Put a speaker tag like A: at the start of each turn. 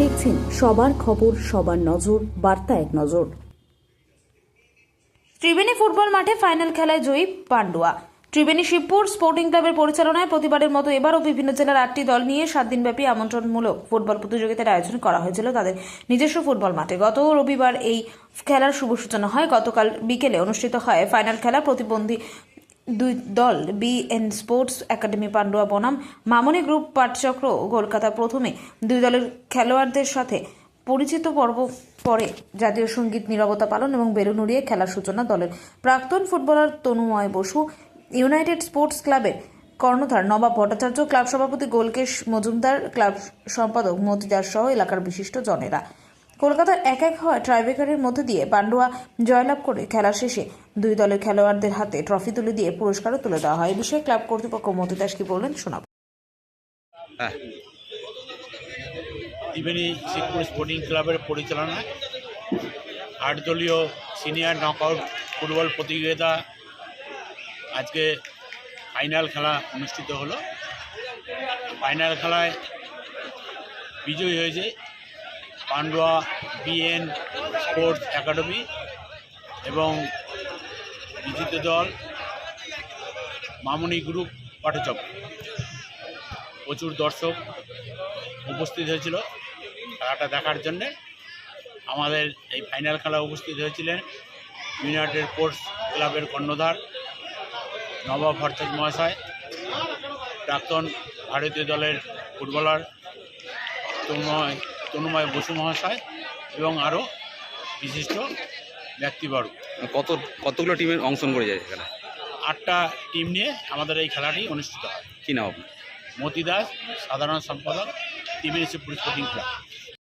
A: দেখছেন সবার খবর, সবার নজর, বার্তা এক নজর।
B: ত্রিবেণী ফুটবল মাঠে ফাইনাল খেলায় জয়ী পান্ডুয়া। ত্রিবেণী শিবপুর স্পোর্টিং ক্লাবের পরিচালনায় প্রতিবারের মতো এবারও বিভিন্ন জেলার 8টি দল নিয়ে 7 দিনব্যাপী আমন্ত্রণমূলক ফুটবল প্রতিযোগিতার আয়োজন করা হয়েছিল তাদের নিজস্ব ফুটবল মাঠে। গত রবিবার এই খেলার শুভ সূচনা হয়। গতকাল বিকেলে অনুষ্ঠিত হয় ফাইনাল খেলা। প্রতিবন্ধী দুই দল বিএন স্পোর্টস একাডেমি পান্ডুয়া বনাম মামনি গ্রুপ পাটচক্র কলকাতা। প্রথমে দুই দলের খেলোয়াড়দের সাথে পরিচিত পর্ব পরে জাতীয় সঙ্গীত নীরবতা পালন এবং বেলুন উড়িয়ে খেলার সূচনা। দলের প্রাক্তন footballer Tanumoy Basu, United Sports ক্লাবের কর্ণধার নবাব ভট্টাচার্য, ক্লাব সভাপতি গোলকেশ মজুমদার, ক্লাব সম্পাদক মতি দাস সহ এলাকার বিশিষ্ট জনেরা। কলকাতার 1-1 হওয়া ট্রাইব্রেকারের মধ্যে দিয়ে পান্ডুয়া জয়লাভ করে খেলা শেষে দুই দলের খেলোয়াড়দের হাতে ট্রফি তুলে দিয়ে পুরস্কারও তুলে দেওয়া হয়। এই বিষয়ে ক্লাব কর্তৃপক্ষ মতি দাস কি বললেন শোনাব।
C: ত্রিবেণী শিবপুর স্পোর্টিং ক্লাবের পরিচালনায় 8 দলীয় সিনিয়র নকআউট ফুটবল প্রতিযোগিতা আজকে ফাইনাল খেলা অনুষ্ঠিত হলো। ফাইনাল খেলায় বিজয়ী হয়েছে পান্ডুয়া বিএন স্পোর্টস একাডেমি এবং বিজিত দল মামনি গ্রুপ পাটচক্র। প্রচুর দর্শক উপস্থিত হয়েছিল খেলাটা দেখার জন্যে। আমাদের এই ফাইনাল খেলা উপস্থিত হয়েছিলেন ইউনাইটেড স্পোর্টস ক্লাবের কর্ণধার নবাব ভট্টাচার্য মহাশয়, প্রাক্তন ভারতীয় দলের ফুটবলার তনুময় বসু মহাশয় এবং আরও বিশিষ্ট ব্যক্তিবর্গ।
D: কতগুলো টিমের অংশগ্রহণ করে যায় এখানে?
C: 8টা টিম নিয়ে আমাদের এই খেলাটি অনুষ্ঠিত হয়।
D: কী নাম আপনার?
C: মতি দাস, সাধারণ সম্পাদক, ত্রিবেণী শিবপুর স্পোর্টিং ক্লাব।